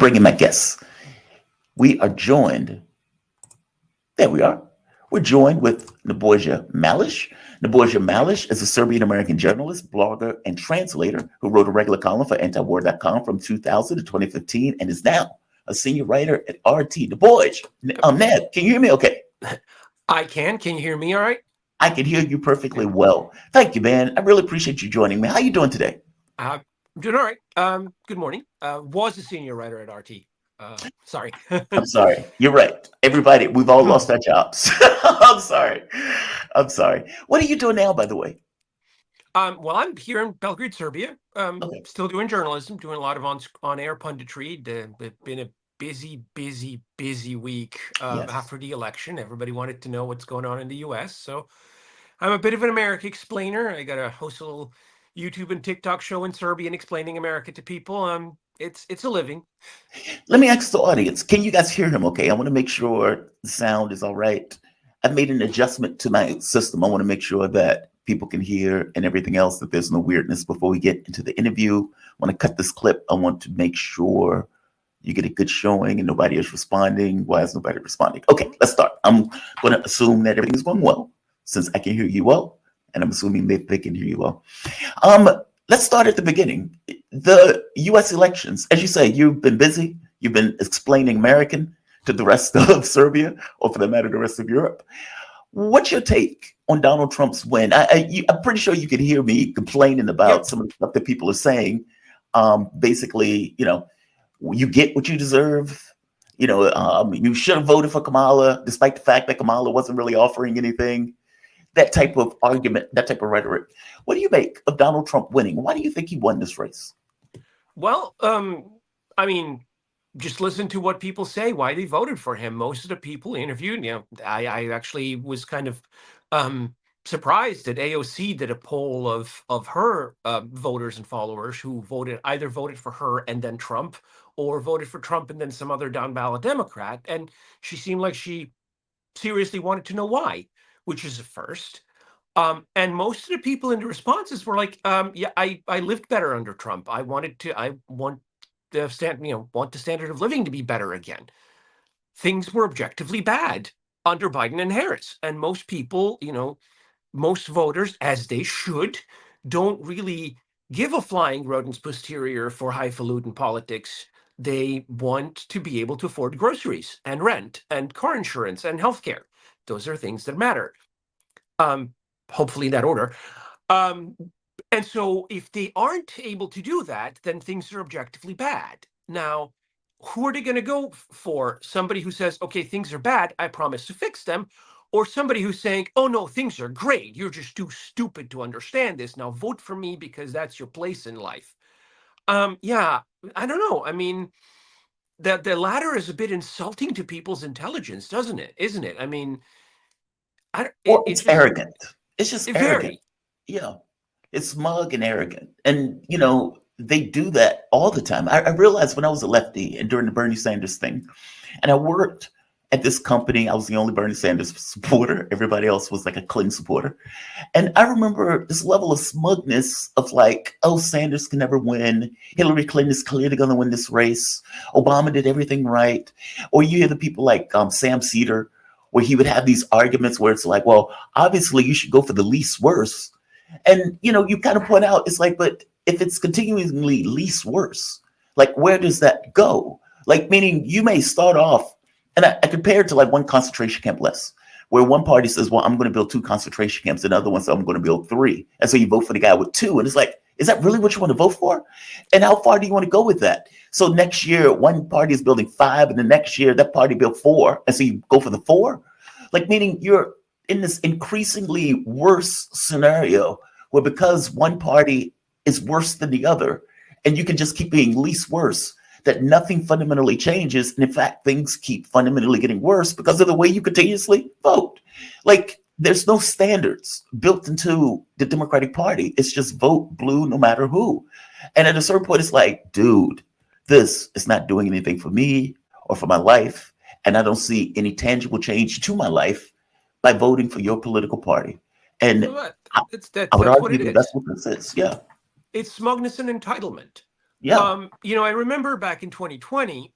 bring in my guests. We are joined. There we are. We're joined with Nebojsa Malic. Nebojsa Malic is a Serbian-American journalist, blogger, and translator who wrote a regular column for antiwar.com from 2000 to 2015 and is now a senior writer at RT. Nebojsa, Ned, can you hear me okay? I can. Can you hear me all right? I can hear you perfectly well. Thank you, man. I really appreciate you joining me. How you doing today? I'm doing all right. Good morning. Was a senior writer at RT. Sorry. I'm sorry. You're right. Everybody, we've all lost our jobs. I'm sorry. I'm sorry. What are you doing now, by the way? Well, I'm here in Belgrade, Serbia. Okay. Still doing journalism, doing a lot of on-air punditry. It's been a busy week Yes. after the election. Everybody wanted to know what's going on in the U.S. So I'm a bit of an America explainer. I got to host a little YouTube and TikTok show in Serbian explaining America to people. It's a living. Let me ask the audience, can you guys hear him okay? I want to make sure the sound is all right. I've made an adjustment to my system. I want to make sure that people can hear and everything else, that there's no weirdness before we get into the interview. I want to cut this clip. I want to make sure you get a good showing and nobody is responding. Why is nobody responding? Okay, let's start. I'm going to assume that everything's going well since I can hear you well, and I'm assuming that they can hear you well. Let's start at the beginning. The U.S. elections, as you say, you've been busy. You've been explaining American to the rest of Serbia, or for that matter, the rest of Europe. What's your take on Donald Trump's win? I'm pretty sure you could hear me complaining about some of the stuff that people are saying. Basically, you get what you deserve. You should have voted for Kamala, despite the fact that Kamala wasn't really offering anything. That type of argument, that type of rhetoric. What do you make of Donald Trump winning? Why do you think he won this race? Well, I mean, just listen to what people say, why they voted for him. Most of the people interviewed, I actually was kind of surprised that AOC did a poll of her voters and followers who either voted for her and then Trump, or voted for Trump and then some other down ballot Democrat. And she seemed like she seriously wanted to know why, which is a first. And most of the people in the responses were like, yeah, I lived better under Trump. I want the standard of living to be better again. Things were objectively bad under Biden and Harris. And most people, most voters, as they should, don't really give a flying rodent's posterior for highfalutin politics. They want to be able to afford groceries and rent and car insurance and healthcare. Those are things that matter. Hopefully in that order. And so if they aren't able to do that, then things are objectively bad. Now, who are they going to go for? Somebody who says, okay, things are bad, I promise to fix them. Or somebody who's saying, oh, no, things are great. You're just too stupid to understand this. Now vote for me because that's your place in life. Yeah, I don't know. I mean, the latter is a bit insulting to people's intelligence, doesn't it? Isn't it? I mean, It's arrogant. It's just arrogant. Very. Yeah. It's smug and arrogant. And, they do that all the time. I realized when I was a lefty and during the Bernie Sanders thing, and I worked at this company, I was the only Bernie Sanders supporter. Everybody else was like a Clinton supporter. And I remember this level of smugness of like, oh, Sanders can never win. Hillary Clinton is clearly going to win this race. Obama did everything right. Or you hear the people like Sam Cedar, where he would have these arguments where it's like, well, obviously you should go for the least worst. And, you kind of point out, it's like, but if it's continually least worse, like, where does that go? Like, meaning you may start off, and I compare it to like one concentration camp less, where one party says, well, I'm going to build 2 concentration camps, and the other one says, I'm going to build 3. And so you vote for the guy with 2. And it's like, is that really what you want to vote for? And how far do you want to go with that? So next year, one party is building 5, and the next year that party built 4. And so you go for the 4? Like, meaning you're in this increasingly worse scenario where because one party is worse than the other, and you can just keep being least worse, that nothing fundamentally changes. And in fact, things keep fundamentally getting worse because of the way you continuously vote. Like, there's no standards built into the Democratic Party. It's just vote blue no matter who. And at a certain point, it's like, dude, this is not doing anything for me or for my life. And I don't see any tangible change to my life by voting for your political party. And I would argue that that's what this is. Yeah. It's smugness and entitlement. Yeah. I remember back in 2020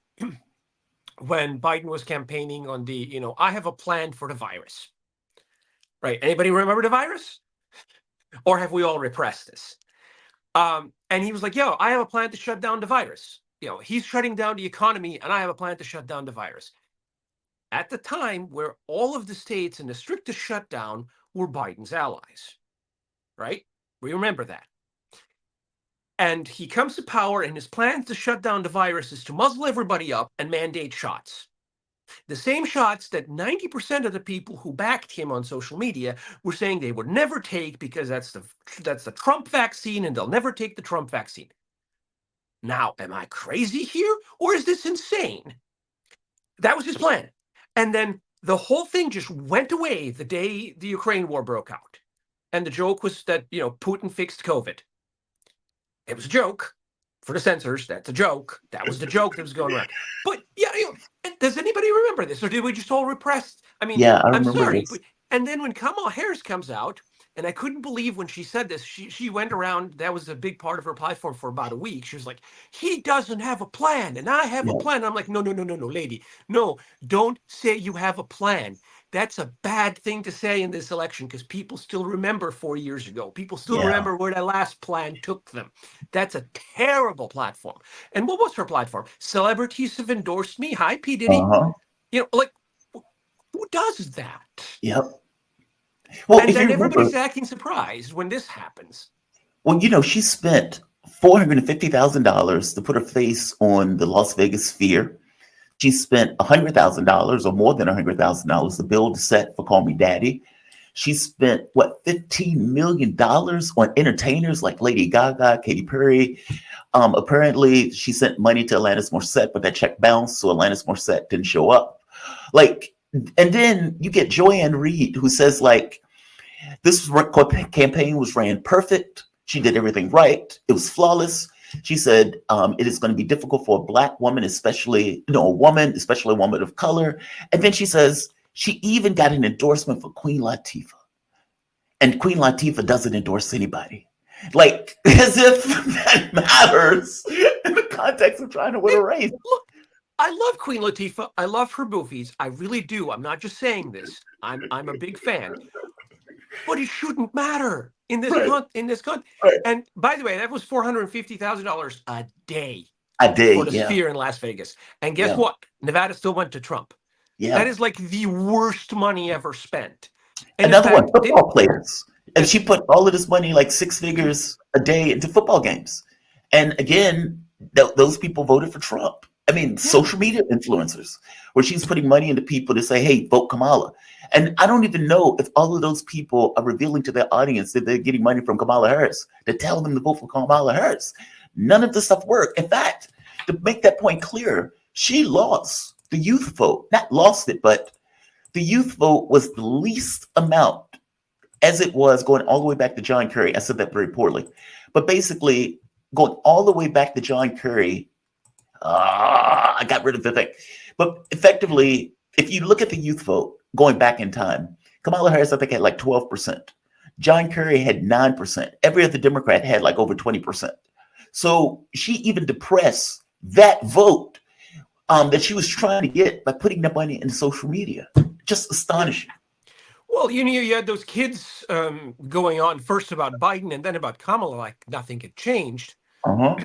when Biden was campaigning on I have a plan for the virus. Right? Anybody remember the virus? Or have we all repressed this? And he was like, yo, I have a plan to shut down the virus. He's shutting down the economy, and I have a plan to shut down the virus. At the time where all of the states in the strictest shutdown were Biden's allies, right? We remember that. And he comes to power, and his plan to shut down the virus is to muzzle everybody up and mandate shots. The same shots that 90% of the people who backed him on social media were saying they would never take because that's the Trump vaccine and they'll never take the Trump vaccine. Now, am I crazy here or is this insane? That was his plan. And then the whole thing just went away the day the Ukraine war broke out. And the joke was that, Putin fixed COVID. It was a joke for the censors. That's a joke. That was the joke that was going around. But yeah, does anybody remember this, or did we just all repress? I mean, Yeah, I I'm remember sorry, this. and then when Kamala Harris comes out, and I couldn't believe when she said this, she went around. That was a big part of her platform for about a week. She was like, "He doesn't have a plan, and I have a Yeah. plan." I'm like, "No, no, no, no, no, lady, no! Don't say you have a plan. That's a bad thing to say in this election because people still remember 4 years ago. People still Yeah. remember where that last plan took them. That's a terrible platform." And what was her platform? Celebrities have endorsed me. Hi, P. Diddy. Uh-huh. Like, who does that? Yep. Well, And if you then remember, everybody's acting surprised when this happens. well, she spent $450,000 to put her face on the Las Vegas Sphere. She spent $100,000 or more than $100,000 to build a set for Call Me Daddy. She spent what, $15 million on entertainers like Lady Gaga, Katy Perry. Apparently, she sent money to Alanis Morissette, but that check bounced, so Alanis Morissette didn't show up. Like, and then you get Joanne Reed, who says like this campaign was ran perfect. She did everything right. It was flawless. She said it is going to be difficult for a black woman, especially a woman, especially a woman of color. And then she says she even got an endorsement for Queen Latifah, and Queen Latifah doesn't endorse anybody. Like as if that matters in the context of trying to win a race. Look, I love Queen Latifah. I love her movies. I really do. I'm not just saying this. I'm a big fan. But it shouldn't matter in this Right, con. right. And by the way, that was $450,000 a day I for did, the yeah, Sphere in Las Vegas. And guess yeah, what? Nevada still went to Trump. That yeah. is like the worst money ever spent. And in Another one, fact, football players. And uh, she put all of this money, like six figures a day, into football games. And again, those people voted for Trump. I mean, yeah, social media influencers, where she's putting money into people to say, hey, vote Kamala. And I don't even know if all of those people are revealing to their audience that they're getting money from Kamala Harris to tell them to vote for Kamala Harris. None of this stuff worked. In fact, to make that point clear, she lost the youth vote. Not lost it, but the youth vote was the least amount as it was going all the way back to John Kerry. I said that very poorly. But basically, going all the way back to John Kerry, I got rid of the thing. But effectively, if you look at the youth vote going back in time, Kamala Harris, I think, had like 12%. John Kerry had 9%. Every other Democrat had like over 20%. So she even depressed that vote that she was trying to get by putting the money in social media. Just yeah. astonishing. Well, you had those kids going on first about Biden and then about Kamala, like nothing had changed. Uh-huh.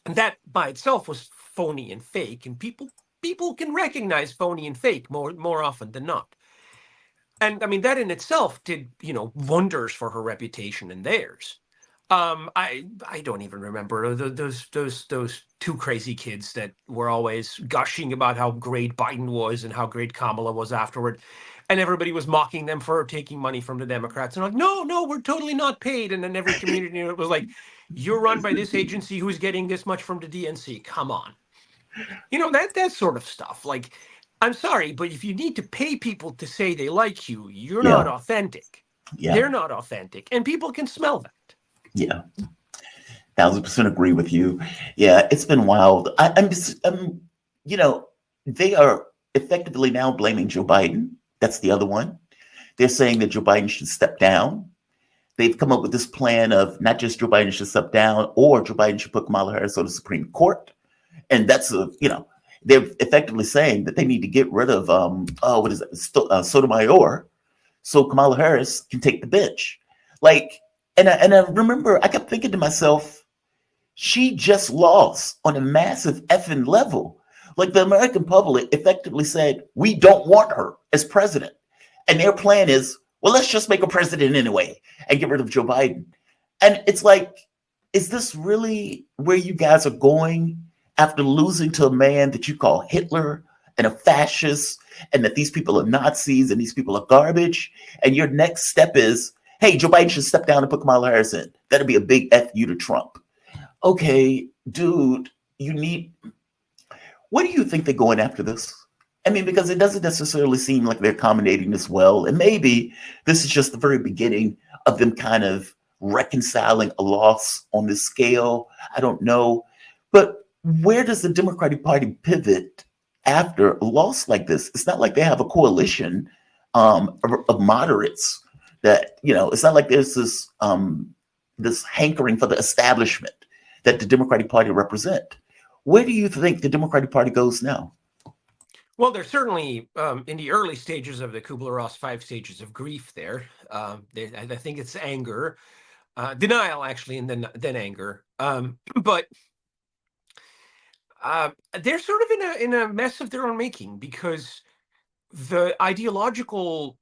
And that by itself was phony and fake. And people can recognize phony and fake more often than not. And I mean, that in itself did, wonders for her reputation and theirs. I don't even remember those two crazy kids that were always gushing about how great Biden was and how great Kamala was afterward, and everybody was mocking them for taking money from the Democrats. And like, no, we're totally not paid. And then every community it was like, you're run by this agency who's getting this much from the DNC. Come on, that sort of stuff. Like, I'm sorry, but if you need to pay people to say they like you, you're not Yeah. authentic. Yeah. They're not authentic, and people can smell that. Yeah. 1,000% agree with you. Yeah, it's been wild. I'm just, they are effectively now blaming Joe Biden. That's the other one. They're saying that Joe Biden should step down. they've come up with this plan of not just Joe Biden should step down or Joe Biden should put Kamala Harris on the Supreme Court. And that's they're effectively saying that they need to get rid of what is it, Sotomayor, so Kamala Harris can take the bench. Like, and I remember I kept thinking to myself, she just lost on a massive effing level. Like the American public effectively said, we don't want her as president. And their plan is, well, let's just make her president anyway and get rid of Joe Biden. And it's like, is this really where you guys are going after losing to a man that you call Hitler and a fascist, and that these people are Nazis and these people are garbage? And your next step is, hey, Joe Biden should step down and put Kamala Harris in. That'd be a big F you to Trump. Okay, dude, you need. What do you think they're going after this? I mean, because it doesn't necessarily seem like they're accommodating this well. And maybe this is just the very beginning of them kind of reconciling a loss on this scale. I don't know. But where does the Democratic Party pivot after a loss like this? It's not like they have a coalition of moderates that, it's not like there's this hankering for the establishment that the Democratic Party represent. Where do you think the Democratic Party goes now? Well, they're certainly in the early stages of the Kubler-Ross 5 stages of grief there. I think it's anger, denial, actually, and then anger. But they're sort of in a mess of their own making, because the ideological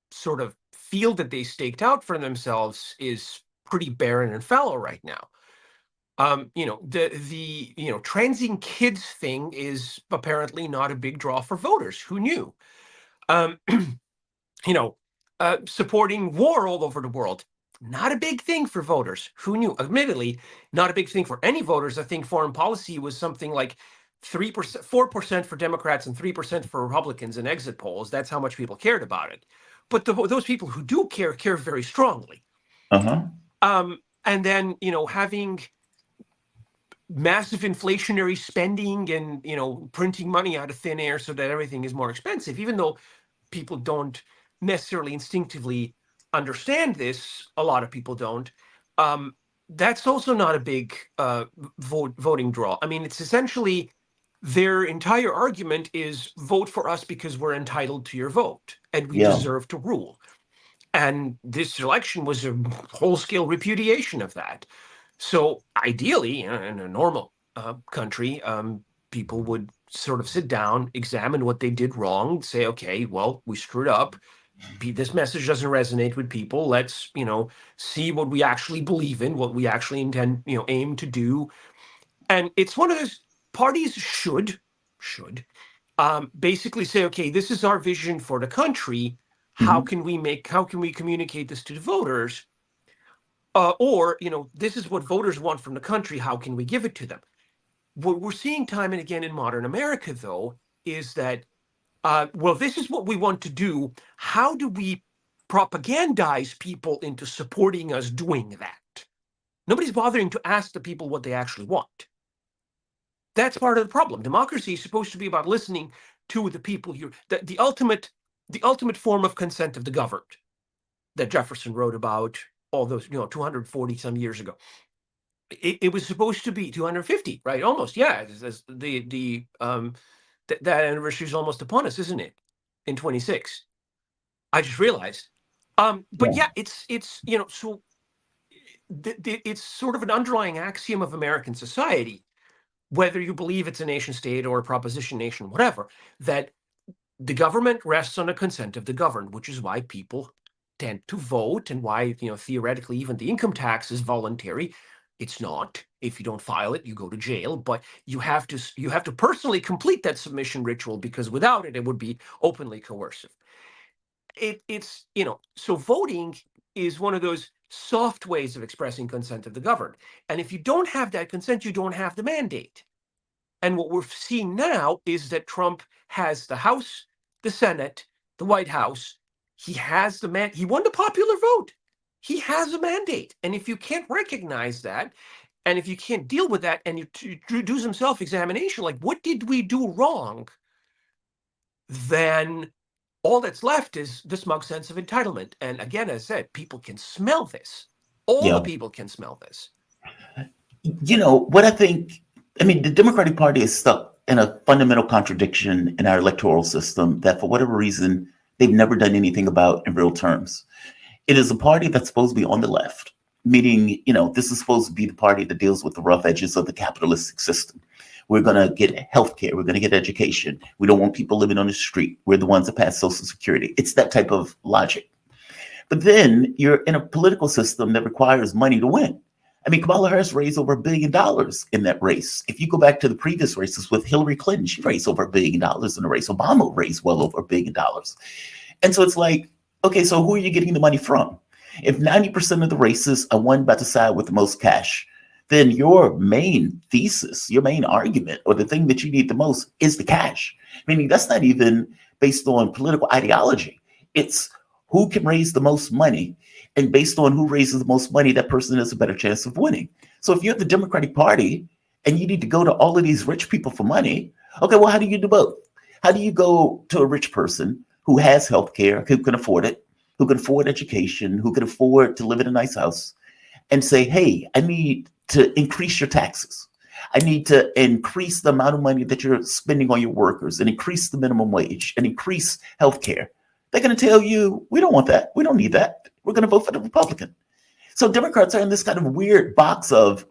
sort of field that they staked out for themselves is pretty barren and fallow right now. The transing kids thing is apparently not a big draw for voters. Who knew? Um, supporting war all over the world, not a big thing for voters. Who knew? Admittedly, not a big thing for any voters. I think foreign policy was something like 3%, 4% for Democrats and 3% for Republicans in exit polls. That's how much people cared about it. But those people who do care very strongly. Uh-huh. And then, having massive inflationary spending and, printing money out of thin air so that everything is more expensive, even though people don't necessarily instinctively understand this. A lot of people don't. That's also not a big voting draw. I mean, it's essentially their entire argument is vote for us because we're entitled to your vote and we Yeah. deserve to rule. And this election was a whole-scale repudiation of that. So ideally, in a normal country, people would sort of sit down, examine what they did wrong, say, okay, well, we screwed up. This message doesn't resonate with people. Let's, see what we actually believe in, what we actually intend, aim to do. And it's one of those parties should basically say, okay, this is our vision for the country. How Mm-hmm. can we communicate this to the voters? Or, this is what voters want from the country. How can we give it to them? What we're seeing time and again in modern America, though, is that, well, this is what we want to do. How do we propagandize people into supporting us doing that? Nobody's bothering to ask the people what they actually want. That's part of the problem. Democracy is supposed to be about listening to the people. The ultimate form of consent of the governed that Jefferson wrote about all those 240 some years ago. It was supposed to be 250, right? Almost, yeah. That anniversary is almost upon us, isn't it? In 26, I just realized. But Yeah. yeah, it's so it's sort of an underlying axiom of American society, whether you believe it's a nation state or a proposition nation, whatever, that the government rests on the consent of the governed, which is why people tend to vote and why, theoretically, even the income tax is voluntary. It's not. If you don't file it, you go to jail, but you have to personally complete that submission ritual, because without it, it would be openly coercive. It's so voting is one of those soft ways of expressing consent of the governed. And if you don't have that consent, you don't have the mandate. And what we're seeing now is that Trump has the House, the Senate, the White House. He has he won the popular vote. He has a mandate. And if you can't recognize that, and if you can't deal with that, and you do some self-examination, like, what did we do wrong? Then all that's left is the smug sense of entitlement. And again, as I said, people can smell this. All the Yeah. people can smell this. What I think, I mean, the Democratic Party is stuck in a fundamental contradiction in our electoral system that, for whatever reason, they've never done anything about in real terms. It is a party that's supposed to be on the left, meaning, this is supposed to be the party that deals with the rough edges of the capitalistic system. We're going to get healthcare. We're going to get education. We don't want people living on the street. We're the ones that pass Social Security. It's that type of logic. But then you're in a political system that requires money to win. I mean, Kamala Harris raised over $1 billion in that race. If you go back to the previous races with Hillary Clinton, she raised over $1 billion in the race. Obama raised well over $1 billion. And so it's like, okay, so who are you getting the money from? If 90% of the races are won by the side with the most cash, then your main thesis, your main argument, or the thing that you need the most is the cash. Meaning that's not even based on political ideology. It's who can raise the most money. And based on who raises the most money, that person has a better chance of winning. So if you're the Democratic Party and you need to go to all of these rich people for money, okay, well, how do you do both? How do you go to a rich person who has health care, who can afford it, who can afford education, who can afford to live in a nice house, and say, hey, I need to increase your taxes. I need to increase the amount of money that you're spending on your workers and increase the minimum wage and increase healthcare. They're going to tell you, we don't want that. We don't need that. We're going to vote for the Republican. So Democrats are in this kind of weird box of,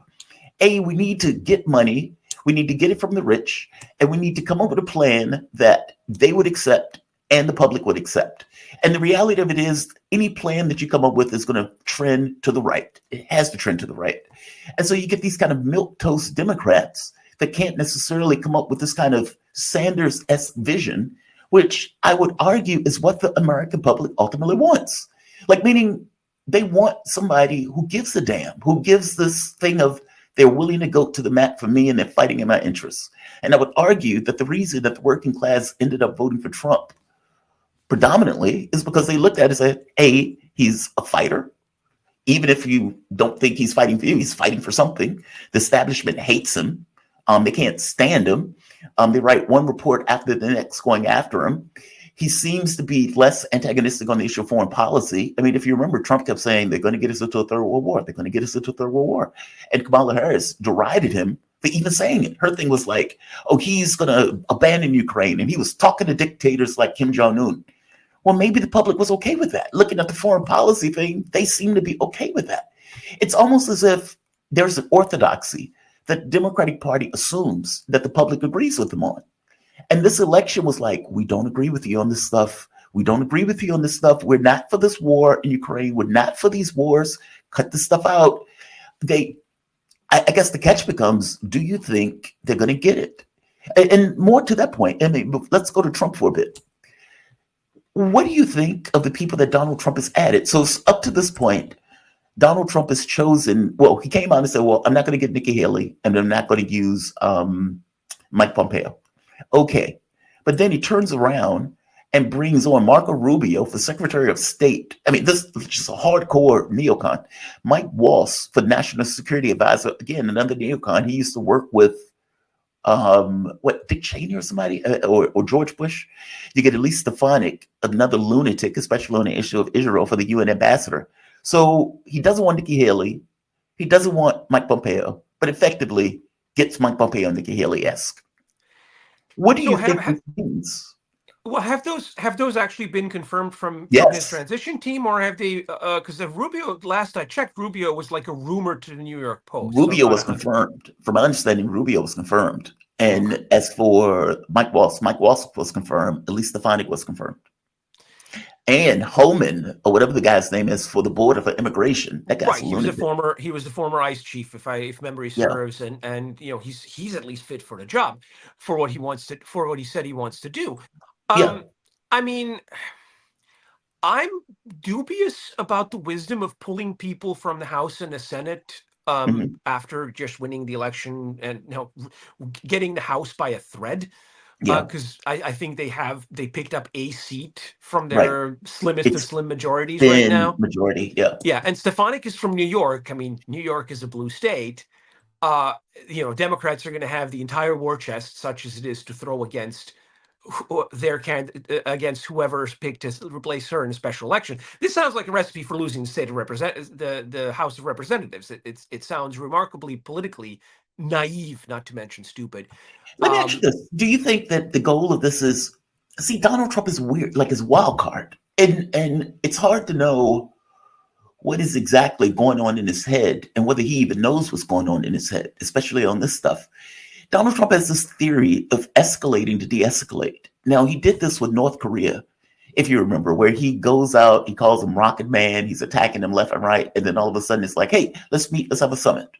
A, we need to get money. We need to get it from the rich. And we need to come up with a plan that they would accept and the public would accept. And the reality of it is any plan that you come up with is going to trend to the right. It has to trend to the right. And so you get these kind of milquetoast Democrats that can't necessarily come up with this kind of Sanders-esque vision, which I would argue is what the American public ultimately wants. Like, meaning they want somebody who gives a damn, who gives this thing of they're willing to go to the mat for me and they're fighting in my interests. And I would argue that the reason that the working class ended up voting for Trump predominantly is because they looked at it and said, A, he's a fighter. Even if you don't think he's fighting for you, he's fighting for something. The establishment hates him. They can't stand him. They write one report after the next going after him. He seems to be less antagonistic on the issue of foreign policy. I mean, if you remember, Trump kept saying they're going to get us into a third world war. They're going to get us into a third world war. And Kamala Harris derided him for even saying it. Her thing was like, oh, he's going to abandon Ukraine. And he was talking to dictators like Kim Jong-un. Well, maybe the public was okay with that. Looking at the foreign policy thing, they seem to be okay with that. It's almost as if there's an orthodoxy that the Democratic Party assumes that the public agrees with them on. And this election was like, we don't agree with you on this stuff. We don't agree with you on this stuff. We're not for this war in Ukraine. We're not for these wars. Cut this stuff out. I guess the catch becomes, do you think they're going to get it? And more to that point, and let's go to Trump for a bit. What do you think of the people that Donald Trump has added? So up to this point, Donald Trump has chosen, well, he came out and said, well, I'm not going to get Nikki Haley and I'm not going to use Mike Pompeo. Okay. But then he turns around and brings on Marco Rubio for Secretary of State. I mean, this is just a hardcore neocon. Mike Waltz for National Security Advisor. Again, another neocon. He used to work with Dick Cheney or somebody, or George Bush. You get Elise Stefanik, another lunatic, especially on the issue of Israel, for the UN ambassador. So he doesn't want Nikki Haley. He doesn't want Mike Pompeo, but effectively gets Mike Pompeo Nikki Haley-esque. What do So you think this means? well, have those actually been confirmed from his Yes. transition team, or have they? Because Rubio, last I checked, Rubio was like a rumor to the New York Post. So Rubio about was 100. confirmed. From my understanding, Rubio was confirmed. Okay. And as for Mike Waltz was confirmed. Elise Stefanik was confirmed. And Holman, or whatever the guy's name is, for the Board of Immigration. That guy's Right, a he was lunatic. the former ICE chief, if memory Yeah. serves, and he's at least fit for the job for what he said he wants to do. Yeah. I mean, I'm dubious about the wisdom of pulling people from the House and the Senate Mhm. after just winning the election and getting the House by a thread. Yeah. Because I think they picked up a seat from Right. their slimmest of It's slim majorities right thin now. majority. Yeah. Yeah, and Stefanik is from New York. I mean, New York is a blue state. Democrats are going to have the entire war chest, such as it is, to throw against against whoever's picked to replace her in a special election. This sounds like a recipe for losing the state of the House of Representatives. It sounds remarkably politically naive, not to mention stupid. Let me ask you this: do you think that the goal of this is? See, Donald Trump is weird, like his wild card, and it's hard to know what is exactly going on in his head and whether he even knows what's going on in his head, especially on this stuff. Donald Trump has this theory of escalating to de-escalate. Now, he did this with North Korea, if you remember, where he goes out, he calls him Rocket Man, he's attacking them left and right, and then all of a sudden it's like, hey, let's meet, let's have a summit.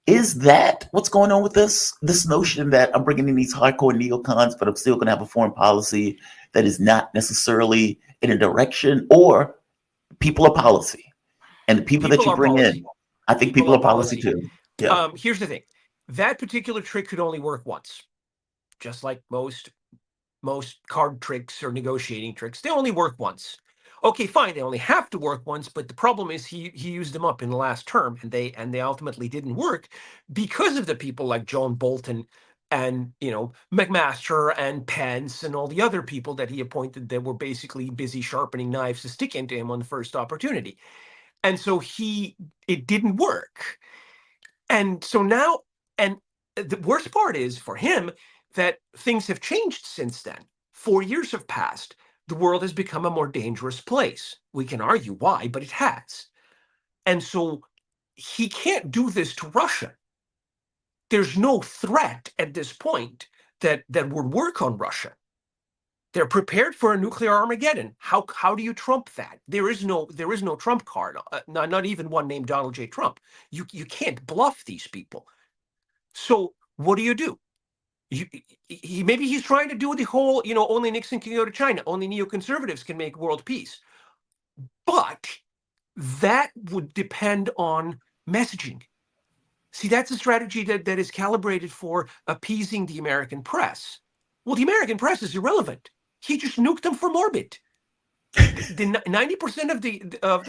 Is that what's going on with this? This notion that I'm bringing in these hardcore neocons, but I'm still going to have a foreign policy that is not necessarily in a direction, or people are policy. And the people that you bring policy. in, I think people are policy too. Yeah. Here's the thing. That particular trick could only work once. Just like most card tricks or negotiating tricks, they only work once. Okay, fine, they only have to work once, but the problem is he used them up in the last term, and they ultimately didn't work because of the people like John Bolton and McMaster and Pence and all the other people that he appointed that were basically busy sharpening knives to stick into him on the first opportunity. And so it didn't work. And so now, and the worst part is for him that things have changed since then. 4 years have passed. The world has become a more dangerous place. We can argue why, but it has. And so he can't do this to Russia. There's no threat at this point that would work on Russia. They're prepared for a nuclear Armageddon. How do you trump that? There is no trump card, not even one named Donald J. Trump. You can't bluff these people. So what do? Maybe he's trying to do the whole, only Nixon can go to China, only neoconservatives can make world peace. But that would depend on messaging. See, that's a strategy that is calibrated for appeasing the American press. Well, the American press is irrelevant. He just nuked them from orbit. The 90% of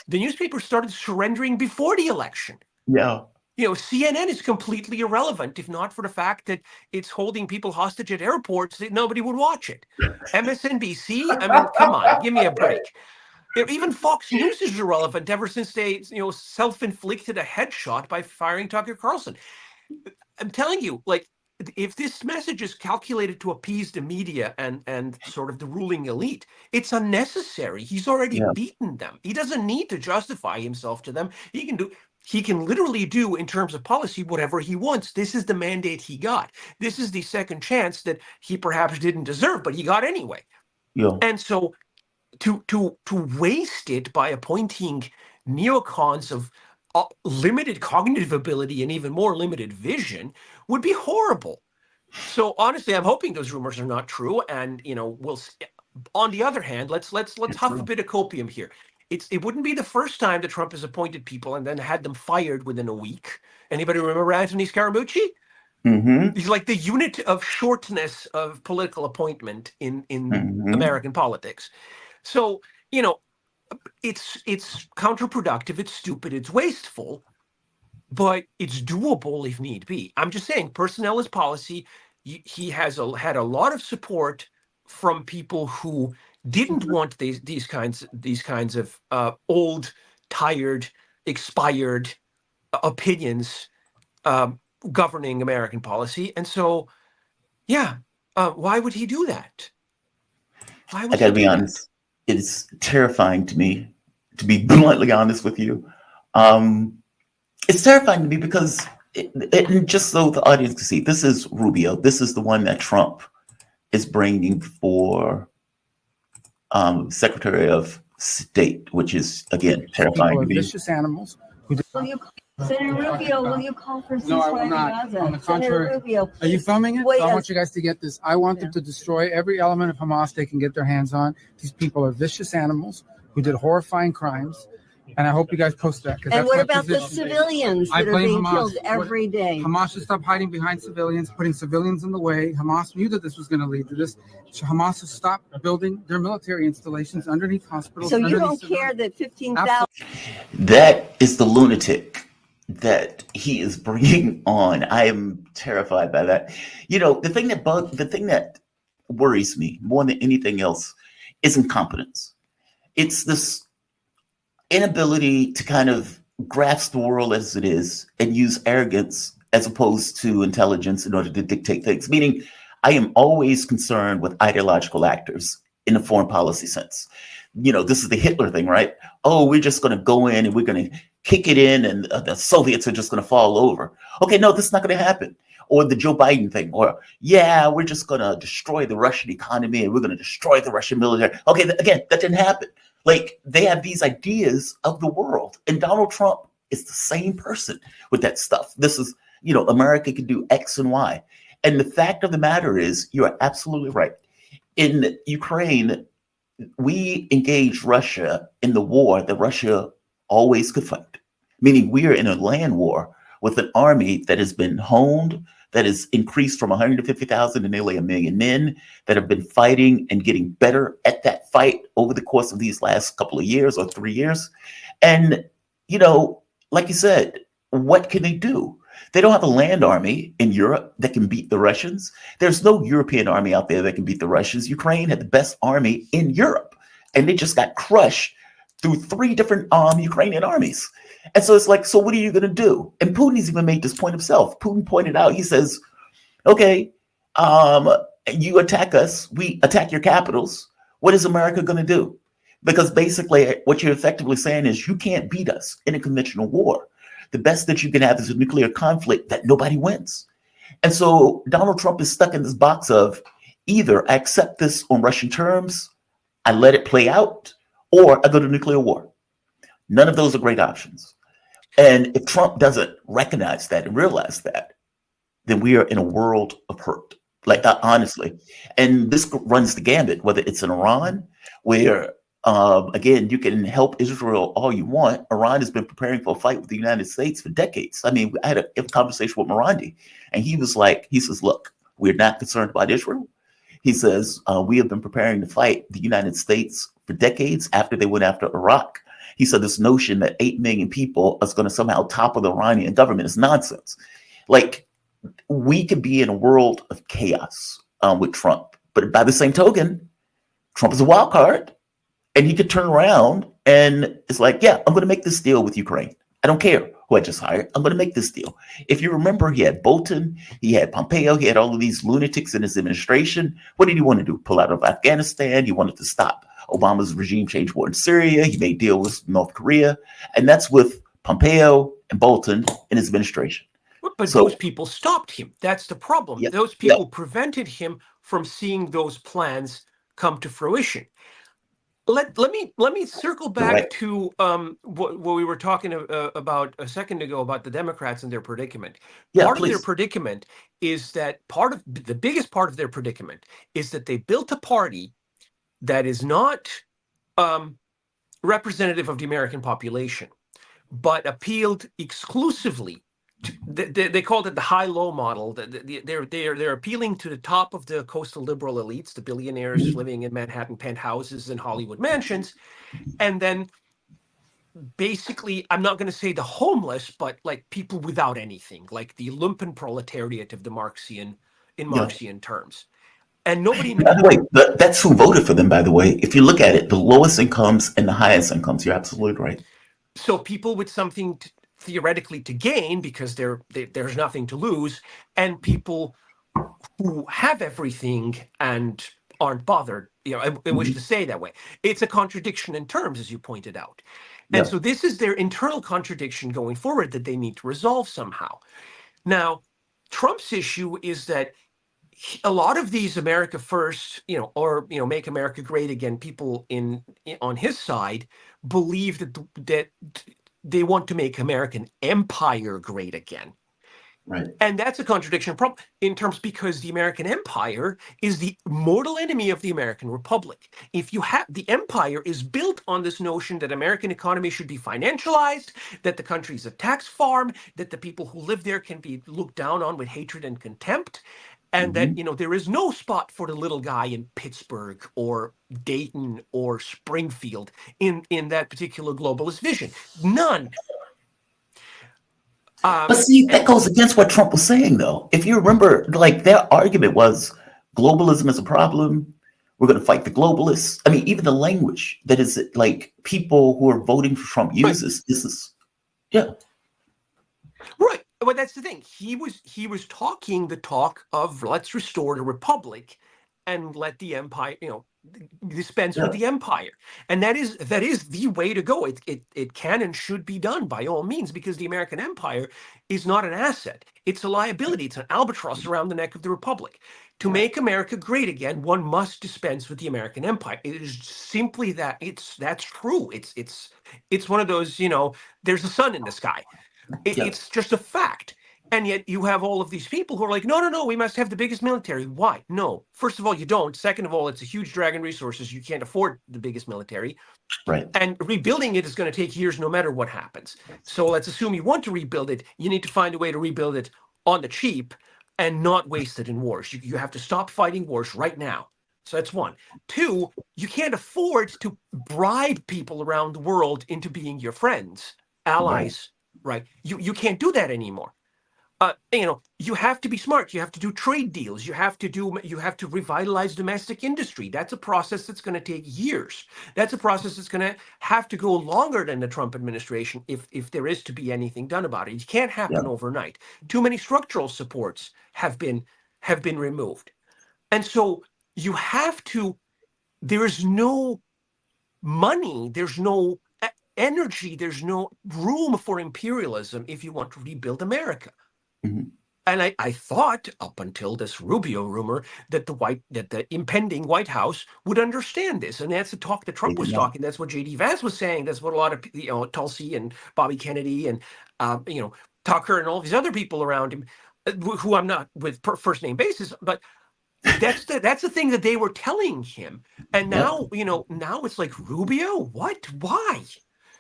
the newspapers started surrendering before the election. Yeah. CNN is completely irrelevant, if not for the fact that it's holding people hostage at airports that nobody would watch it. MSNBC, come on, give me a break. Even Fox News is irrelevant ever since they, self-inflicted a headshot by firing Tucker Carlson. I'm telling you, if this message is calculated to appease the media and sort of the ruling elite, it's unnecessary. He's already beaten them. He doesn't need to justify himself to them. He can literally do, in terms of policy, whatever he wants. This is the mandate he got. This is the second chance that he perhaps didn't deserve, but he got anyway. Yeah. And so to waste it by appointing neocons of limited cognitive ability and even more limited vision would be horrible. So honestly, I'm hoping those rumors are not true. And we'll. On the other hand, let's huff a bit of copium here. It wouldn't be the first time that Trump has appointed people and then had them fired within a week. Anybody remember Anthony Scaramucci? Mm-hmm. He's like the unit of shortness of political appointment in American politics. So it's counterproductive, it's stupid, it's wasteful, but it's doable if need be. I'm just saying, personnel is policy. He has had a lot of support from people who didn't want these kinds of old, tired, expired opinions governing American policy. And so, why would he do that? I gotta be honest. It's terrifying to me, to be bluntly honest with you. It's terrifying to me because, just so the audience can see, this is Rubio. This is the one that Trump is bringing for Secretary of State, which is, again, terrifying to me. Vicious animals. Senator Rubio, will you call for ceasefire? No, I will not. On the contrary. Senator Rubio. Are you filming it? Wait, I want you guys to get this. I want them to destroy every element of Hamas they can get their hands on. These people are vicious animals who did horrifying crimes. And I hope you guys post that. And what about the civilians that are being killed every day? Hamas should stop hiding behind civilians, putting civilians in the way. Hamas knew that this was going to lead to this. Hamas should stop building their military installations underneath hospitals. So you don't care that 15,000... That is the lunatic that he is bringing on. I am terrified by that. The thing that worries me more than anything else is incompetence. It's this inability to kind of grasp the world as it is and use arrogance as opposed to intelligence in order to dictate things. Meaning, I am always concerned with ideological actors in the foreign policy sense. This is the Hitler thing, right? Oh, we're just going to go in and we're going to kick it in and the Soviets are just going to fall over. Okay, no, this is not going to happen. Or the Joe Biden thing, or yeah, we're just going to destroy the Russian economy and we're going to destroy the Russian military. Okay, again, that didn't happen. Like, they have these ideas of the world, and Donald Trump is the same person with that stuff. This is, America can do X and Y. And the fact of the matter is, you are absolutely right. In Ukraine, we engaged Russia in the war that Russia always could fight, meaning we are in a land war with an army that has been honed, that has increased from 150,000 to nearly 1 million men that have been fighting and getting better at that fight over the course of these last couple of years or 3 years. And, like you said, what can they do? They don't have a land army in Europe that can beat the Russians. There's no European army out there that can beat the Russians. Ukraine had the best army in Europe, and they just got crushed through 3 different Ukrainian armies. And so it's like, so what are you going to do? And Putin's even made this point himself. Putin pointed out, he says, okay, you attack us, we attack your capitals. What is America going to do? Because basically what you're effectively saying is you can't beat us in a conventional war. The best that you can have is a nuclear conflict that nobody wins. And so Donald Trump is stuck in this box of either I accept this on Russian terms, I let it play out, or I go to nuclear war. None of those are great options. And if Trump doesn't recognize that and realize that, then we are in a world of hurt. Like, honestly. And this runs the gambit, whether it's in Iran, where, again, you can help Israel all you want. Iran has been preparing for a fight with the United States for decades. I mean, I had a conversation with Morandi, and he says, look, we're not concerned about Israel. He says, we have been preparing to fight the United States for decades after they went after Iraq. He said this notion that 8 million people is going to somehow topple the Iranian government is nonsense. Like, we could be in a world of chaos with Trump. But by the same token, Trump is a wild card, and he could turn around and it's like, yeah, I'm going to make this deal with Ukraine. I don't care who I just hired. I'm going to make this deal. If you remember, he had Bolton, he had Pompeo, he had all of these lunatics in his administration. What did he want to do? Pull out of Afghanistan? He wanted to stop Obama's regime change war in Syria. He made deals with North Korea. And that's with Pompeo and Bolton in his administration. But those people stopped him. That's the problem. Yep, those people prevented him from seeing those plans come to fruition. Let me circle back to what we were talking about a second ago about the Democrats and their predicament. Part of their predicament is that the biggest part of their predicament is that they built a party that is not representative of the American population, but appealed exclusively to, they called it the high-low model. They're appealing to the top of the coastal liberal elites, the billionaires living in Manhattan penthouses and Hollywood mansions, and then basically, I'm not going to say the homeless, but like people without anything, like the lumpen proletariat of the Marxian terms. And nobody knows. By the way, that's who voted for them, by the way. If you look at it, the lowest incomes and the highest incomes, you're absolutely right. So people with something theoretically to gain because there's nothing to lose, and people who have everything and aren't bothered. I wish to say that way. It's a contradiction in terms, as you pointed out. And so this is their internal contradiction going forward that they need to resolve somehow. Now, Trump's issue is that a lot of these America First, or Make America Great Again, people on his side believe that they want to make American empire great again. Right. And that's a contradiction in terms because the American empire is the mortal enemy of the American republic. If you have the empire is built on this notion that American economy should be financialized, that the country is a tax farm, that the people who live there can be looked down on with hatred and contempt, and that there is no spot for the little guy in Pittsburgh or Dayton or Springfield in that particular globalist vision. None. But see, that goes against what Trump was saying, though. If you remember, like, their argument was, globalism is a problem. We're going to fight the globalists. I mean, even the language that is like people who are voting for Trump uses is, yeah. Right. But that's the thing. He was talking the talk of let's restore the republic and let the empire, dispense with the empire. And that is the way to go. It can and should be done by all means, because the American empire is not an asset. It's a liability. It's an albatross around the neck of the republic. To make America great again, one must dispense with the American empire. It is simply that. That's true. It's one of those, there's a sun in the sky. It's just a fact. And yet you have all of these people who are like, no, we must have the biggest military. Why? No. First of all, you don't. Second of all, it's a huge drag on resources. You can't afford the biggest military. Right. And rebuilding it is going to take years no matter what happens. So let's assume you want to rebuild it. You need to find a way to rebuild it on the cheap and not waste it in wars. You have to stop fighting wars right now. So that's one. Two, you can't afford to bribe people around the world into being your friends, allies. Right. You can't do that anymore. You have to be smart. You have to do trade deals. You have to revitalize domestic industry. That's a process that's going to take years. That's a process that's going to have to go longer than the Trump administration if there is to be anything done about it. It can't happen overnight. Too many structural supports have been removed. And so you have to, there's no money, there's no energy, there's no room for imperialism if you want to rebuild America. Mm-hmm. And I thought up until this Rubio rumor that the impending White House would understand this, and that's the talk that Trump was talking. That's what J.D. Vance was saying. That's what a lot of Tulsi and Bobby Kennedy and Tucker and all these other people around him, who I'm not with first name basis, but that's the thing that they were telling him. And now now it's like, Rubio, what? Why?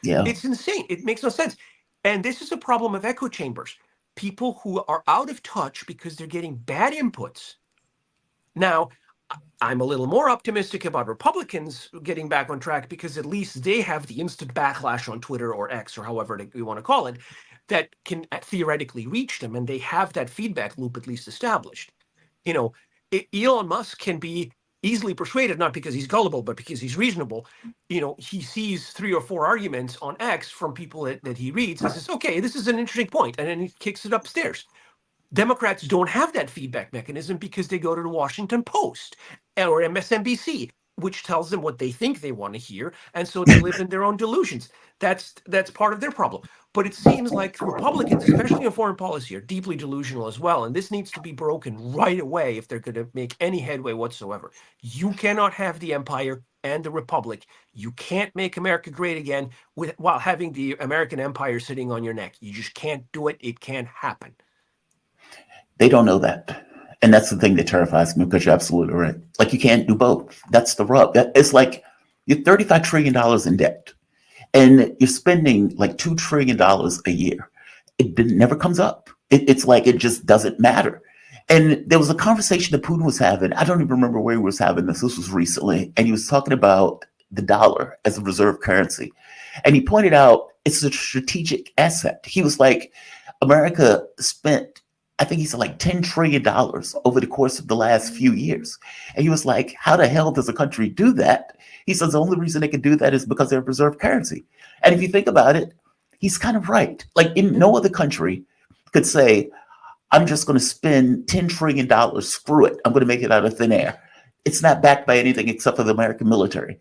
Yeah, it's insane. It makes no sense. And this is a problem of echo chambers. People who are out of touch because they're getting bad inputs. Now, I'm a little more optimistic about Republicans getting back on track, because at least they have the instant backlash on Twitter or X or however you want to call it that can theoretically reach them, and they have that feedback loop at least established. Elon Musk can be easily persuaded, not because he's gullible, but because he's reasonable. He sees 3 or 4 arguments on X from people that he reads and says, okay, this is an interesting point, and then he kicks it upstairs. Democrats don't have that feedback mechanism because they go to the Washington Post or MSNBC, which tells them what they think they want to hear, and so they live in their own delusions. That's part of their problem. But it seems like Republicans, especially in foreign policy, are deeply delusional as well, and this needs to be broken right away if they're going to make any headway whatsoever. You cannot have the empire and the republic. You can't make America great again while having the American empire sitting on your neck. You just can't do it. It can't happen. They don't know that. And that's the thing that terrifies me, because you're absolutely right. Like, you can't do both. That's the rub. It's like you're $35 trillion in debt, and you're spending like $2 trillion a year. It never comes up. It's like it just doesn't matter. And there was a conversation that Putin was having. I don't even remember where he was having this. This was recently. And he was talking about the dollar as a reserve currency. And he pointed out it's a strategic asset. He was like, America spent, I think he said, like $10 trillion over the course of the last few years. And he was like, how the hell does a country do that? He says the only reason they can do that is because they have reserve currency. And if you think about it, he's kind of right. Like, in no other country could say, I'm just going to spend $10 trillion. Screw it. I'm going to make it out of thin air. It's not backed by anything except for the American military.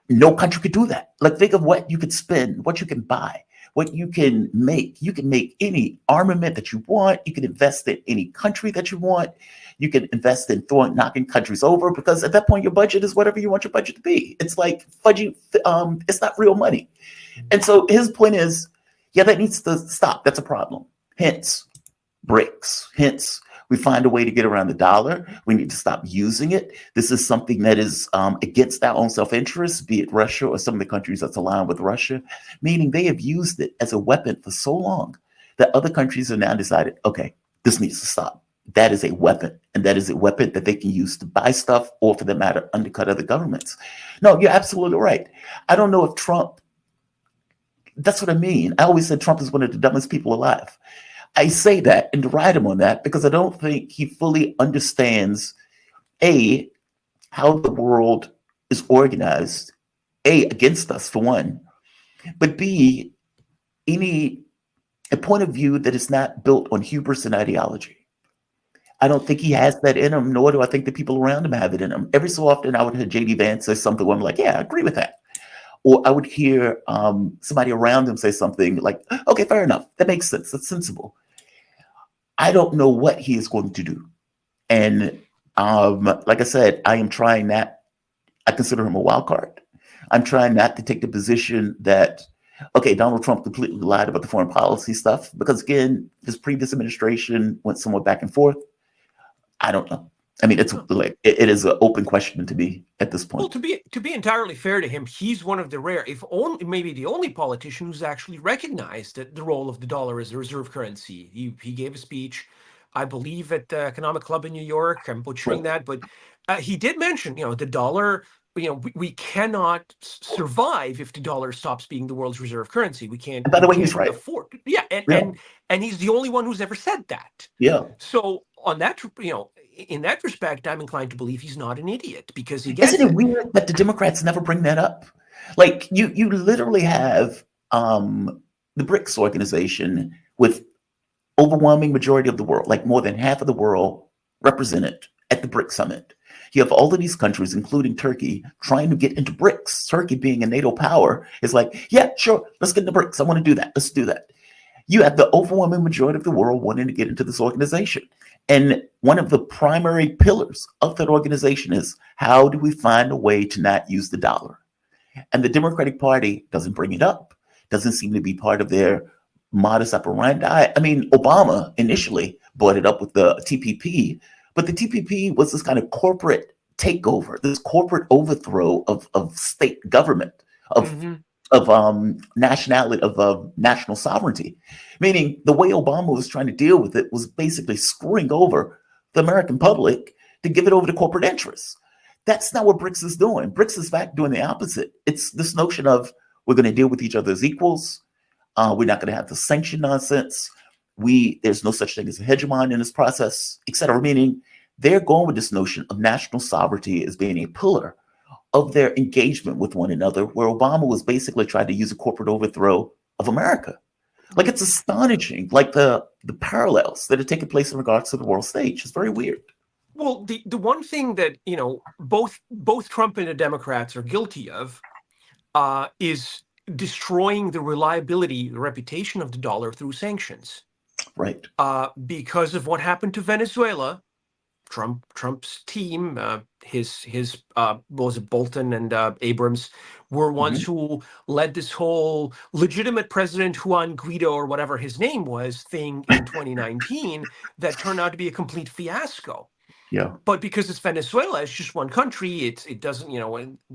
No country could do that. Like, think of what you could spend, what you can buy, what you can make. You can make any armament that you want. You can invest in any country that you want. You can invest in knocking countries over, because at that point, your budget is whatever you want your budget to be. It's like fudging. It's not real money. And so his point is, yeah, that needs to stop. That's a problem. Hence, BRICS. Hence, we find a way to get around the dollar. We need to stop using it. This is something that is against our own self-interest, be it Russia or some of the countries that's aligned with Russia, meaning they have used it as a weapon for so long that other countries have now decided, okay, this needs to stop. That is a weapon, and that is a weapon that they can use to buy stuff, or for that matter, undercut other governments. No, you're absolutely right. I don't know if Trump, that's what I mean. I always said Trump is one of the dumbest people alive. I say that and deride him on that because I don't think he fully understands A, how the world is organized, A, against us, for one, but B, a point of view that is not built on hubris and ideology. I don't think he has that in him, nor do I think the people around him have it in him. Every so often, I would hear J.D. Vance say something where I'm like, yeah, I agree with that. Or I would hear somebody around him say something like, okay, fair enough. That makes sense. That's sensible. I don't know what he is going to do. And like I said, I am trying not, I consider him a wild card. I'm trying not to take the position that, okay, Donald Trump completely lied about the foreign policy stuff, because again, his previous administration went somewhat back and forth. I don't know. I mean, it's like it is an open question to me at this point. Well, to be entirely fair to him, he's one of the rare, if only maybe the only politician who's actually recognized the role of the dollar as a reserve currency. He gave a speech, I believe, at the Economic Club in New York. I'm butchering that, but he did mention, the dollar. We cannot survive if the dollar stops being the world's reserve currency. We can't. And by the way, he's can't right. afford. Yeah, and he's the only one who's ever said that. Yeah. So on that, in that respect, I'm inclined to believe he's not an idiot, because he gets Isn't it weird that the Democrats never bring that up? Like you literally have the BRICS organization with overwhelming majority of the world, like more than half of the world represented at the BRICS summit. You have all of these countries, including Turkey, trying to get into BRICS. Turkey, being a NATO power, is like, yeah, sure, let's get into BRICS. I want to do that. Let's do that. You have the overwhelming majority of the world wanting to get into this organization. And one of the primary pillars of that organization is, how do we find a way to not use the dollar? And the Democratic Party doesn't bring it up, doesn't seem to be part of their modus operandi. I mean, Obama initially brought it up with the TPP, but the TPP was this kind of corporate takeover, this corporate overthrow of state government, of nationality, of national sovereignty. Meaning, the way Obama was trying to deal with it was basically screwing over the American public to give it over to corporate interests. That's not what BRICS is doing. BRICS is, in fact, doing the opposite. It's this notion of, we're going to deal with each other as equals. We're not going to have the sanction nonsense. There's no such thing as a hegemon in this process, et cetera. Meaning, they're going with this notion of national sovereignty as being a pillar of their engagement with one another, where Obama was basically trying to use a corporate overthrow of America. Like, it's astonishing, like the parallels that are taking place in regards to the world stage. It's very weird. Well, the one thing that both Trump and the Democrats are guilty of is destroying the reliability, the reputation of the dollar through sanctions. Right. Because of what happened to Venezuela, Trump's team, his was it Bolton and Abrams, were ones who led this whole legitimate President Juan Guaido, or whatever his name was, thing in 2019 that turned out to be a complete fiasco. Yeah. But because it's Venezuela, it's just one country. It doesn't,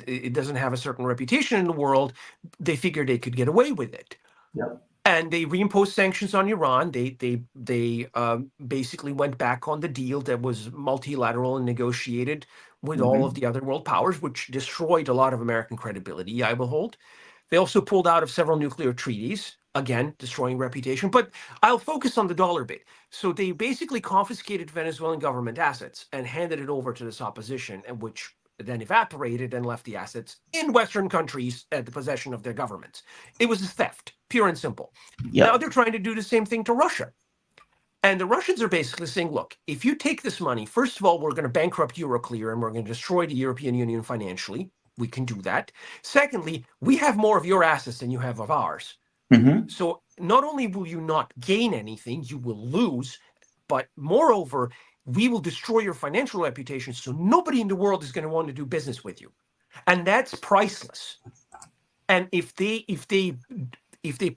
it doesn't have a certain reputation in the world. They figured they could get away with it. Yeah. And they reimposed sanctions on Iran. They basically went back on the deal that was multilateral and negotiated with all of the other world powers, which destroyed a lot of American credibility, I will hold. They also pulled out of several nuclear treaties, again, destroying reputation. But I'll focus on the dollar bit. So they basically confiscated Venezuelan government assets and handed it over to this opposition, and which then evaporated and left the assets in Western countries at the possession of their governments. It was a theft, pure and simple. Yeah. Now they're trying to do the same thing to Russia. And the Russians are basically saying, look, if you take this money, first of all, we're going to bankrupt Euroclear and we're going to destroy the European Union financially. We can do that. Secondly, we have more of your assets than you have of ours. So not only will you not gain anything, you will lose, but moreover, we will destroy your financial reputation, so nobody in the world is going to want to do business with you. And that's priceless. And if they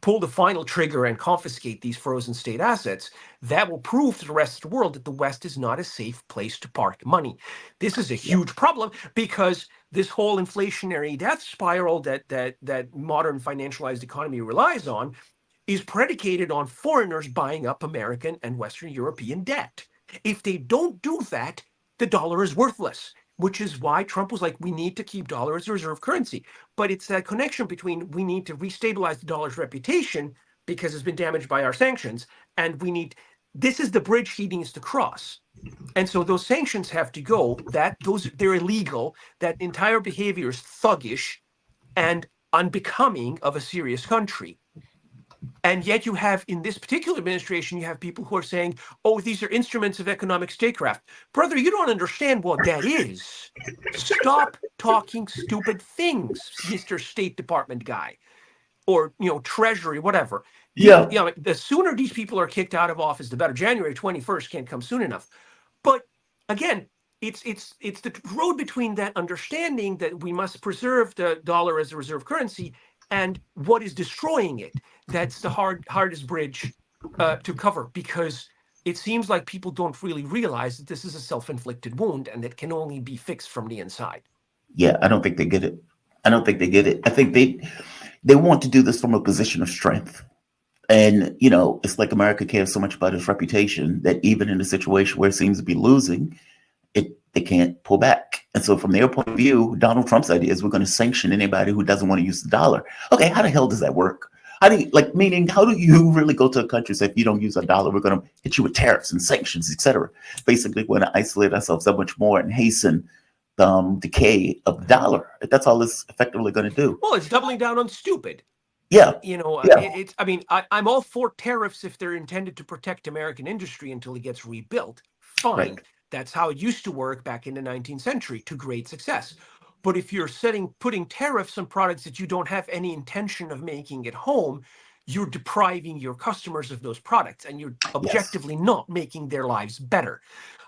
pull the final trigger and confiscate these frozen state assets, that will prove to the rest of the world that the West is not a safe place to park money. This is a huge problem, because this whole inflationary death spiral that modern financialized economy relies on is predicated on foreigners buying up American and Western European debt. If they don't do that, the dollar is worthless, which is why Trump was like, we need to keep dollar as a reserve currency. But it's that connection between, we need to restabilize the dollar's reputation because it's been damaged by our sanctions, and we need this is the bridge he needs to cross. And so those sanctions have to go. They're illegal. That entire behavior is thuggish and unbecoming of a serious country. And yet you have, in this particular administration, you have people who are saying, oh, these are instruments of economic statecraft. Brother, you don't understand what that is. Stop talking stupid things, Mr. State Department guy, or, Treasury, whatever. The sooner these people are kicked out of office, the better. January 21st can't come soon enough. But again, it's the road between that understanding that we must preserve the dollar as a reserve currency and what is destroying it. That's the hardest bridge to cover, because it seems like people don't really realize that this is a self-inflicted wound and it can only be fixed from the inside. Yeah, I don't think they get it. I think they want to do this from a position of strength. And, it's like America cares so much about its reputation that even in a situation where it seems to be losing, they can't pull back. And so from their point of view, Donald Trump's idea is we're going to sanction anybody who doesn't want to use the dollar. Okay, how the hell does that work? How do you really go to a country and say, if you don't use a dollar, we're going to hit you with tariffs and sanctions, et cetera? Basically, we're going to isolate ourselves so much more and hasten the decay of the dollar. That's all it's effectively going to do. Well, it's doubling down on stupid. Yeah. I'm all for tariffs if they're intended to protect American industry until it gets rebuilt. Fine. Right. That's how it used to work back in the 19th century to great success. But if you're putting tariffs on products that you don't have any intention of making at home, you're depriving your customers of those products, and you're objectively not making their lives better.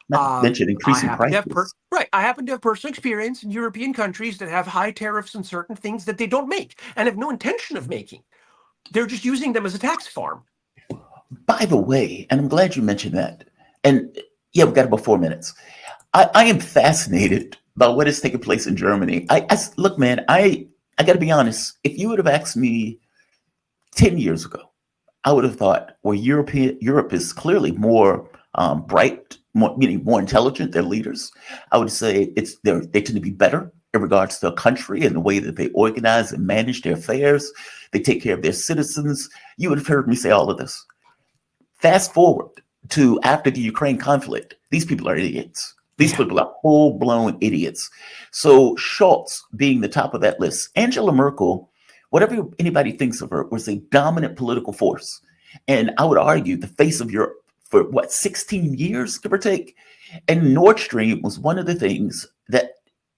Not mention increasing prices. I happen to have personal experience in European countries that have high tariffs on certain things that they don't make and have no intention of making. They're just using them as a tax farm. By the way, and I'm glad you mentioned that. And we've got about 4 minutes. I am fascinated by what is taking place in Germany. Look, man, I got to be honest. If you would have asked me 10 years ago, I would have thought, well, Europe is clearly more bright, more intelligent. Their leaders, I would say, they tend to be better in regards to a country and the way that they organize and manage their affairs. They take care of their citizens. You would have heard me say all of this. Fast forward to after the Ukraine conflict, these people are idiots. These people are full-blown idiots. So Scholz being the top of that list, Angela Merkel, whatever anybody thinks of her, was a dominant political force. And I would argue the face of Europe for 16 years, give or take. And Nord Stream was one of the things that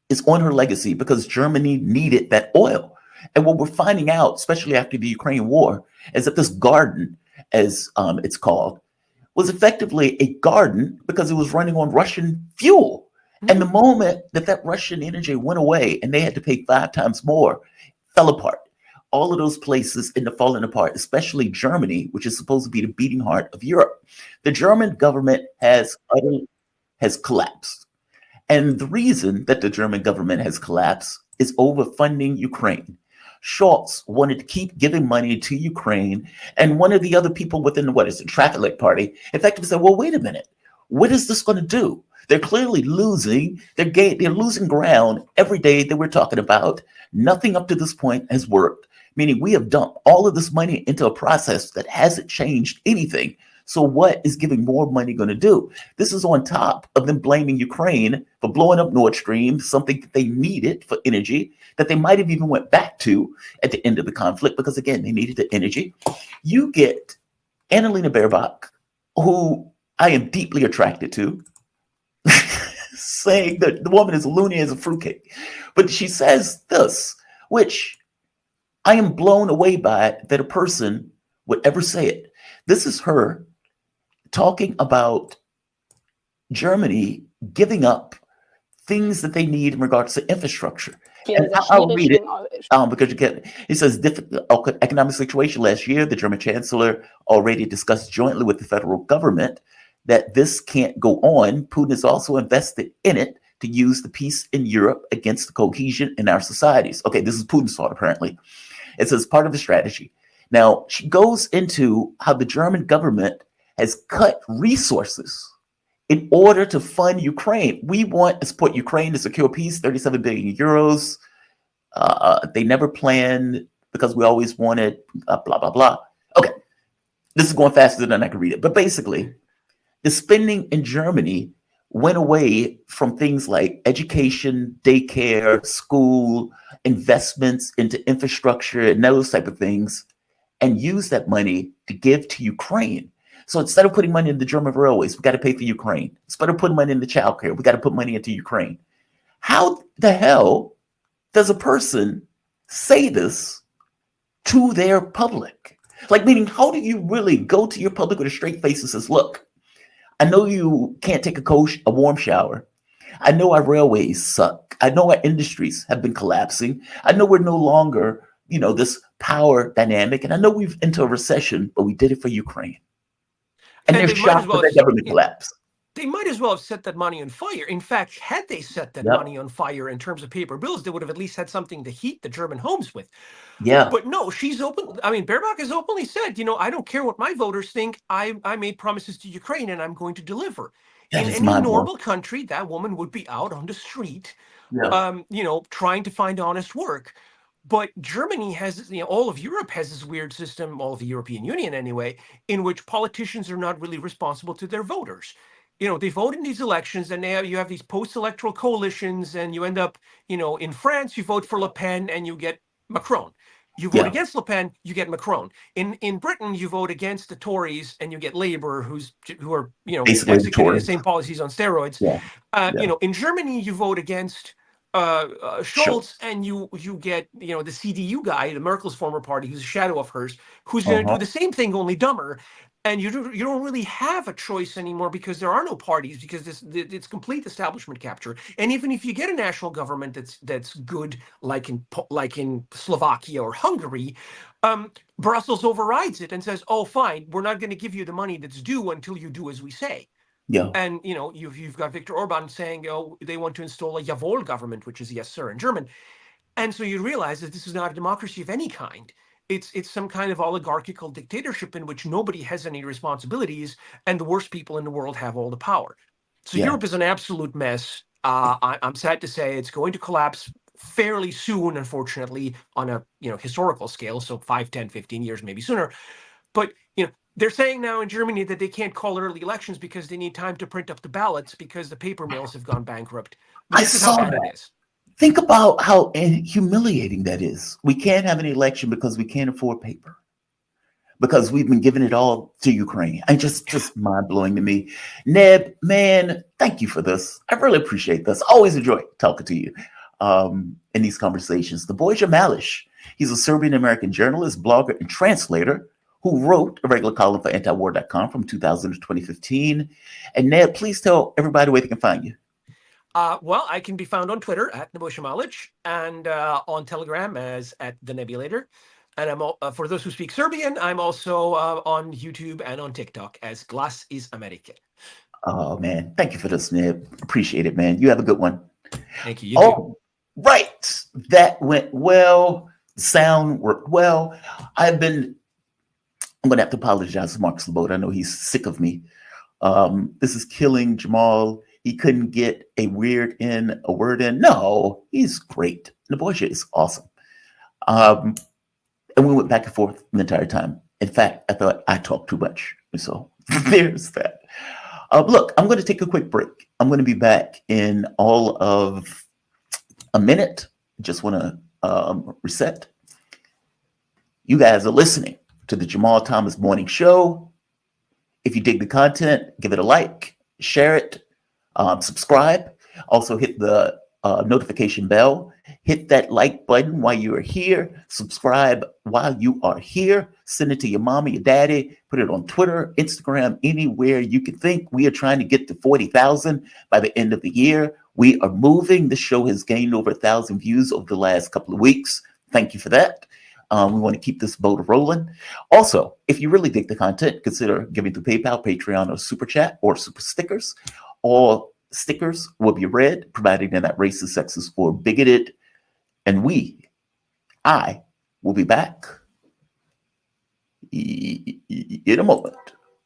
is on her legacy because Germany needed that oil. And what we're finding out, especially after the Ukraine war, is that this garden, as it's called, was effectively a garden because it was running on Russian fuel. Mm-hmm. And the moment that Russian energy went away and they had to pay 5 times more, fell apart. All of those places end up falling apart, especially Germany, which is supposed to be the beating heart of Europe. The German government has collapsed. And the reason that the German government has collapsed is overfunding Ukraine. Scholz wanted to keep giving money to Ukraine, and one of the other people within the Traffic Party effectively said, well, wait a minute, what is this going to do? They're clearly losing. They're losing ground every day that we're talking about. Nothing up to this point has worked, meaning we have dumped all of this money into a process that hasn't changed anything. So what is giving more money going to do? This is on top of them blaming Ukraine for blowing up Nord Stream, something that they needed for energy, that they might have even went back to at the end of the conflict, because, again, they needed the energy. You get Annalena Baerbock, who I am deeply attracted to, saying that the woman is loony as a fruitcake. But she says this, which I am blown away by that a person would ever say it. This is her talking about Germany giving up things that they need in regards to infrastructure. And I'll read it because it says economic situation last year. The German chancellor already discussed jointly with the federal government that this can't go on. Putin has also invested in it to use the peace in Europe against the cohesion in our societies. Okay, this is Putin's thought, apparently. It says part of the strategy. Now, she goes into how the German government has cut resources in order to fund Ukraine. We want to support Ukraine to secure peace, 37 billion euros. They never planned because we always wanted blah, blah, blah. Okay, this is going faster than I can read it. But basically, The spending in Germany went away from things like education, daycare, school, investments into infrastructure, and those type of things, and used that money to give to Ukraine. So instead of putting money in the German railways, we got to pay for Ukraine. Instead of putting money in the childcare, we got to put money into Ukraine. How the hell does a person say this to their public? Like, meaning, how do you really go to your public with a straight face and says, look, I know you can't take a warm shower. I know our railways suck. I know our industries have been collapsing. I know we're no longer, this power dynamic. And I know we've into a recession, but we did it for Ukraine. And they're shocked that the government collapsed. They might as well have set that money on fire. In fact, had they set that money on fire in terms of paper bills, they would have at least had something to heat the German homes with. Yeah. But no, she's open. I mean, Baerbock has openly said, I don't care what my voters think. I made promises to Ukraine and I'm going to deliver. In any normal country, that woman would be out on the street, trying to find honest work. But Germany has, all of Europe has this weird system, all of the European Union anyway, in which politicians are not really responsible to their voters. They vote in these elections and now you have these post-electoral coalitions and you end up, in France, you vote for Le Pen and you get Macron. You vote against Le Pen, you get Macron. In Britain, you vote against the Tories and you get Labour, who are basically executing the same policies on steroids. Yeah. In Germany, you vote against Scholz, and you get the CDU guy, the Merkel's former party, who's a shadow of hers, who's going to do the same thing, only dumber. And you don't really have a choice anymore because there are no parties, because it's complete establishment capture. And even if you get a national government that's good, like in Slovakia or Hungary, Brussels overrides it and says, "Oh, fine, we're not going to give you the money that's due until you do as we say." Yeah. And you've got Viktor Orban saying, they want to install a Jawohl government, which is yes sir in German. And so you realize that this is not a democracy of any kind. It's some kind of oligarchical dictatorship in which nobody has any responsibilities, and the worst people in the world have all the power. So Europe is an absolute mess. I'm sad to say it's going to collapse fairly soon, unfortunately, on a historical scale. So 5, 10, 15 years, maybe sooner. But they're saying now in Germany that they can't call early elections because they need time to print up the ballots because the paper mills have gone bankrupt. But this is how bad it is. Think about how humiliating that is. We can't have an election because we can't afford paper, because we've been giving it all to Ukraine. And just mind-blowing to me. Neb, man, thank you for this. I really appreciate this. Always enjoy talking to you in these conversations. Nebojsa Malic, he's a Serbian-American journalist, blogger, and translator who wrote a regular column for antiwar.com from 2000 to 2015. And Neb, please tell everybody where they can find you. Well, I can be found on Twitter at Nebojsa Malic and on Telegram as at the Nebulator. And I'm for those who speak Serbian, I'm also on YouTube and on TikTok as Glas iz Amerike. Oh, man. Thank you for this, Neb. Appreciate it, man. You have a good one. Thank you. You too. Right. That went well. The sound worked well. I'm going to have to apologize to Mark Sloboda. I know he's sick of me. This is killing Jamarl. He couldn't get a word in. No, he's great. Nebojsa is awesome. And we went back and forth the entire time. In fact, I thought I talked too much. So there's that. Look, I'm going to take a quick break. I'm going to be back in all of a minute. Just want to reset. You guys are listening to the Jamarl Thomas Morning Show. If you dig the content, give it a like, share it. Subscribe. Also hit the notification bell. Hit that like button while you are here. Subscribe while you are here. Send it to your mama, your daddy. Put it on Twitter, Instagram, anywhere you can think. We are trying to get to 40,000 by the end of the year. We are moving. The show has gained over 1,000 views over the last couple of weeks. Thank you for that. We want to keep this boat rolling. Also, if you really dig the content, consider giving to PayPal, Patreon, or Super Chat, or Super Stickers. All stickers will be read, provided they're not racist, sexist, or bigoted. And I will be back in a moment.